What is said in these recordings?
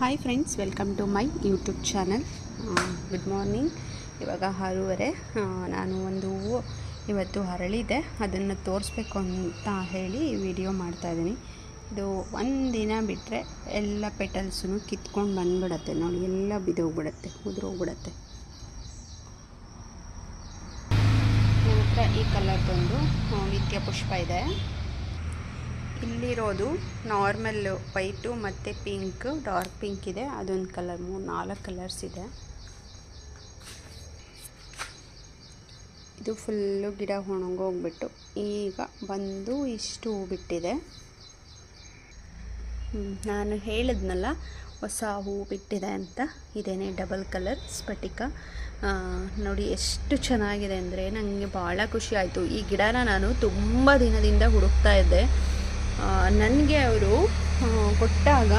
Hi friends, welcome to my YouTube channel. Good morning. ಇವಾಗ 6:30. ನಾನು ಒಂದು ಹೂವು ಇವತ್ತು ಅರಳಿದೆ, ಅದನ್ನು ತೋರಿಸ್ಬೇಕು ಅಂತ ಹೇಳಿ ವಿಡಿಯೋ ಮಾಡ್ತಾಯಿದ್ದೀನಿ. ಇದು ಒಂದಿನ ಬಿಟ್ಟರೆ ಎಲ್ಲ ಪೆಟಲ್ಸೂ ಕಿತ್ಕೊಂಡು ಬಂದುಬಿಡತ್ತೆ ನೋಡಿ, ಎಲ್ಲ ಬಿದ್ದೋಗ್ಬಿಡತ್ತೆ, ಉದುರೋಗ್ಬಿಡತ್ತೆ. ನನ್ನ ಹತ್ರ ಈ ಕಲರ್ದೊಂದು ನಿತ್ಯ ಪುಷ್ಪ ಇದೆ. ಇಲ್ಲಿರೋದು ನಾರ್ಮಲ್ಲು ವೈಟು ಮತ್ತು ಪಿಂಕ್, ಡಾರ್ಕ್ ಪಿಂಕ್ ಇದೆ, ಅದೊಂದು ಕಲರ್, 4 ಕಲರ್ಸ್ ಇದೆ. ಇದು ಫುಲ್ಲು ಗಿಡ ಒಣಗೋಗ್ಬಿಟ್ಟು ಈಗ ಬಂದು ಇಷ್ಟು ಹೂ ಬಿಟ್ಟಿದೆ. ನಾನು ಹೇಳಿದ್ನಲ್ಲ ಹೊಸ ಹೂ ಬಿಟ್ಟಿದೆ ಅಂತ, ಇದೇನೆ ಡಬಲ್ ಕಲರ್ ಸ್ಫಟಿಕ. ನೋಡಿ ಎಷ್ಟು ಚೆನ್ನಾಗಿದೆ ಅಂದರೆ ನನಗೆ ಭಾಳ ಖುಷಿ ಆಯಿತು. ಈ ಗಿಡನ ನಾನು ತುಂಬ ದಿನದಿಂದ ಹುಡುಕ್ತಾ ಇದ್ದೆ. ನನಗೆ ಅವರು ಕೊಟ್ಟಾಗ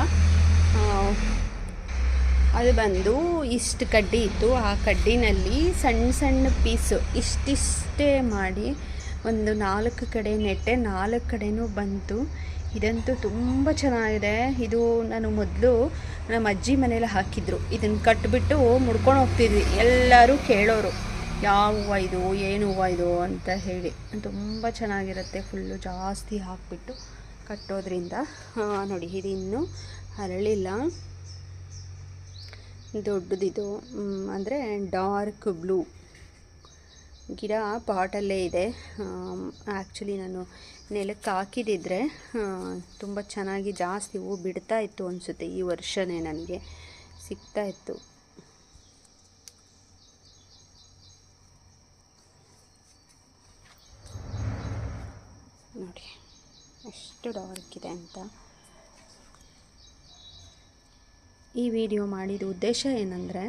ಅದು ಬಂದು ಇಷ್ಟು ಕಡ್ಡಿ ಇತ್ತು. ಆ ಕಡ್ಡಿನಲ್ಲಿ ಸಣ್ಣ ಸಣ್ಣ ಪೀಸು ಇಷ್ಟಿಷ್ಟೇ ಮಾಡಿ ಒಂದು 4 ಕಡೆ ನೆಟ್ಟೆ, 4 ಕಡೆನೂ ಬಂತು. ಇದಂತೂ ತುಂಬ ಚೆನ್ನಾಗಿದೆ. ಇದು ನಾನು ಮೊದಲು ನಮ್ಮ ಅಜ್ಜಿ ಮನೇಲಿ ಹಾಕಿದ್ರು. ಇದನ್ನು ಕಟ್ಟಿಬಿಟ್ಟು ಮುಡ್ಕೊಂಡು ಹೋಗ್ತಿದ್ವಿ. ಎಲ್ಲರೂ ಕೇಳೋರು, ಯಾವ ಹೂವು ಇದು, ಏನು ಹೂವು ಇದು ಅಂತ ಹೇಳಿ. ತುಂಬ ಚೆನ್ನಾಗಿರುತ್ತೆ. ಫುಲ್ಲು ಜಾಸ್ತಿ ಹಾಕಿಬಿಟ್ಟು ಕಟ್ಟೋದ್ರಿಂದ. ನೋಡಿ, ಇದು ಇನ್ನೂ ಅರಳಿಲ್ಲ, ದೊಡ್ಡದಿದು. ಅಂದರೆ ಡಾರ್ಕ್ ಬ್ಲೂ. ಗಿಡ ಪಾಟಲ್ಲೇ ಇದೆ. ಆ್ಯಕ್ಚುಲಿ ನಾನು ನೆಲಕ್ಕೆ ಹಾಕಿದಿದ್ರೆ ತುಂಬ ಚೆನ್ನಾಗಿ ಜಾಸ್ತಿ ಹೂ ಬಿಡ್ತಾ ಇತ್ತು ಅನಿಸುತ್ತೆ. ಈ ವರ್ಷವೇ ನನಗೆ ಸಿಗ್ತಾ ಇತ್ತು. ನೋಡಿ ಎಷ್ಟು ಡಾರ್ಕ್ ಇದೆ ಅಂತ. ಈ ವಿಡಿಯೋ ಮಾಡಿದ ಉದ್ದೇಶ ಏನಂದರೆ,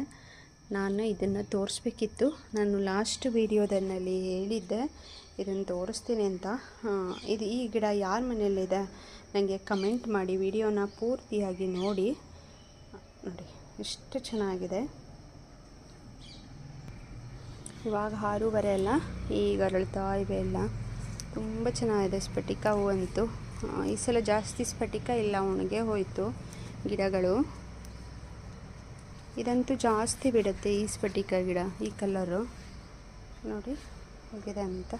ನಾನು ಇದನ್ನು ತೋರಿಸ್ಬೇಕಿತ್ತು. ನಾನು ಲಾಸ್ಟ್ ವಿಡಿಯೋದಲ್ಲಿ ಹೇಳಿದ್ದೆ ಇದನ್ನು ತೋರಿಸ್ತೀನಿ ಅಂತ. ಇದು ಈ ಗಿಡ ಯಾರ ಮನೆಯಲ್ಲಿದೆ ನನಗೆ ಕಮೆಂಟ್ ಮಾಡಿ, ವಿಡಿಯೋನ ಪೂರ್ತಿಯಾಗಿ ನೋಡಿ. ನೋಡಿ ಎಷ್ಟು ಚೆನ್ನಾಗಿದೆ. ಇವಾಗ 6:30 ಅಲ್ಲ, ಈಗ ಅರಳ್ತಾ ಇವೆ ಎಲ್ಲ. ತುಂಬ ಚೆನ್ನಾಗಿದೆ ಸ್ಫಟಿಕ ಹೂ ಅಂತೂ. ಈ ಸಲ ಜಾಸ್ತಿ ಸ್ಫಟಿಕ ಇಲ್ಲ, ಒಣಗೆ ಹೋಯಿತು ಗಿಡಗಳು. ಇದಂತೂ ಜಾಸ್ತಿ ಬಿಡುತ್ತೆ ಈ ಸ್ಫಟಿಕ ಗಿಡ. ಈ ಕಲರು ನೋಡಿ ಹೇಗಿದೆ ಅಂತ.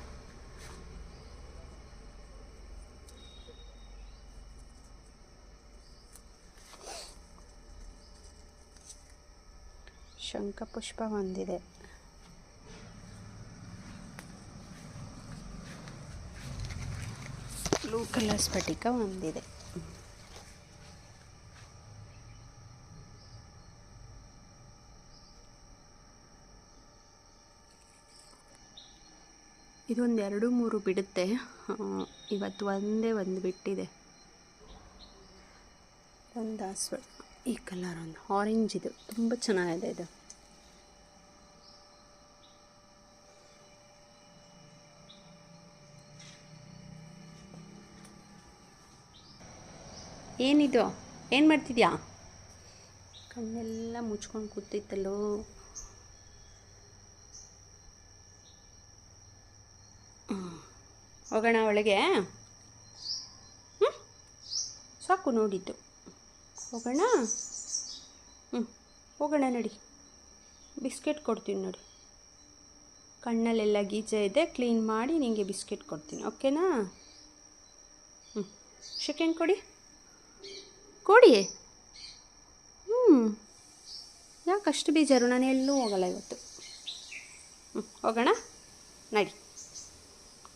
ಶಂಖಪುಷ್ಪ ಒಂದಿದೆ. ಬ್ಲೂ ಕಲರ್ ಸ್ಫಟಿಕ ಒಂದಿದೆ. ಇದೊಂದು 2-3 ಬಿಡುತ್ತೆ. ಇವತ್ತು ಒಂದೇ ಒಂದು ಬಿಟ್ಟಿದೆ. ಒಂದು ದಾಸವಾಳ, ಈ ಕಲರ್ ಒಂದು ಆರೆಂಜ್, ಇದು ತುಂಬ ಚೆನ್ನಾಗಿದೆ. ಇದು ಏನಿದು, ಏನು ಮಾಡ್ತಿದ್ಯಾ? ಕಣ್ಣೆಲ್ಲ ಮುಚ್ಕೊಂಡು ಕೂತಿತ್ತಲ್ಲೋ. ಹೋಗೋಣ ಒಳಗೆ. ಸಾಕು ನೋಡಿದ್ದು, ಹೋಗೋಣ. ಹೋಗೋಣ ನಡಿ. ಬಿಸ್ಕೆಟ್ ಕೊಡ್ತೀನಿ ನೋಡಿ. ಕಣ್ಣಲ್ಲೆಲ್ಲ ಗೀಚೆ ಇದೆ, ಕ್ಲೀನ್ ಮಾಡಿ ನಿಮಗೆ ಬಿಸ್ಕೆಟ್ ಕೊಡ್ತೀನಿ, ಓಕೆನಾ? ಸೆಕೆಂಡ್ ಕೊಡಿ ಕೊಡಿ. ಯಾಕಷ್ಟು ಬೇಜಾರು? ನಾನು ಎಲ್ಲೂ ಹೋಗಲ್ಲ ಇವತ್ತು. ಹೋಗೋಣ ನಡಿ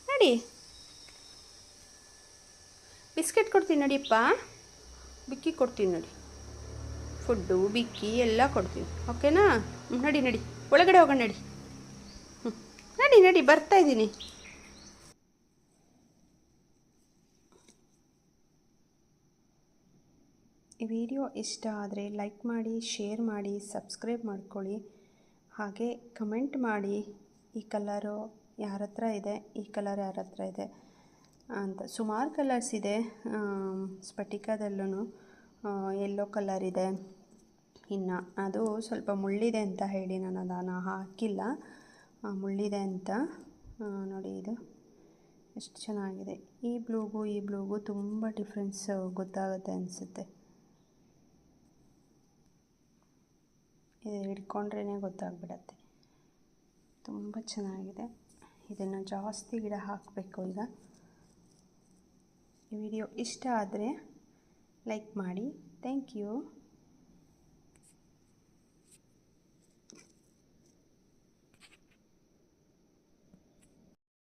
ನಡಿ. ಬಿಸ್ಕೆಟ್ ಕೊಡ್ತೀನಿ ನಡಿಯಪ್ಪ, ಬಿಕ್ಕಿ ಕೊಡ್ತೀನಿ ನೋಡಿ. ಫುಡ್ಡು ಬಿಕ್ಕಿ ಎಲ್ಲ ಕೊಡ್ತೀನಿ, ಓಕೆನಾ? ನಡಿ ನಡಿ, ಒಳಗಡೆ ಹೋಗೋಣ ನಡಿ. ನಡಿ ನಡಿ, ಬರ್ತಾಯಿದ್ದೀನಿ. ಈ ವಿಡಿಯೋ ಇಷ್ಟ ಆದರೆ ಲೈಕ್ ಮಾಡಿ, ಶೇರ್ ಮಾಡಿ, ಸಬ್ಸ್ಕ್ರೈಬ್ ಮಾಡ್ಕೊಳ್ಳಿ. ಹಾಗೆ ಕಮೆಂಟ್ ಮಾಡಿ, ಈ ಕಲರು ಯಾರ ಹತ್ರ ಇದೆ, ಈ ಕಲರ್ ಯಾರ ಹತ್ರ ಇದೆ ಅಂತ. ಸುಮಾರು ಕಲರ್ಸ್ ಇದೆ ಸ್ಫಟಿಕದಲ್ಲೂ. ಯೆಲ್ಲೋ ಕಲರ್ ಇದೆ. ಇನ್ನು ಅದು ಸ್ವಲ್ಪ ಮುಳ್ಳಿದೆ ಅಂತ ಹೇಳಿ ನಾನು ಅದನ್ನು ಹಾಕಿಲ್ಲ, ಮುಳ್ಳಿದೆ ಅಂತ. ನೋಡಿ ಇದು ಎಷ್ಟು ಚೆನ್ನಾಗಿದೆ. ಈ ಬ್ಲೂಗೂ ತುಂಬ ಡಿಫ್ರೆನ್ಸ್ ಗೊತ್ತಾಗುತ್ತೆ ಅನಿಸುತ್ತೆ. ಇದು ಹಿಡ್ಕೊಂಡ್ರೇ ಗೊತ್ತಾಗ್ಬಿಡತ್ತೆ. ತುಂಬ ಚೆನ್ನಾಗಿದೆ. ಇದನ್ನು ಜಾಸ್ತಿ ಗಿಡ ಹಾಕಬೇಕು. ಈಗ ಈ ವಿಡಿಯೋ ಇಷ್ಟ ಆದರೆ ಲೈಕ್ ಮಾಡಿ. Thank you.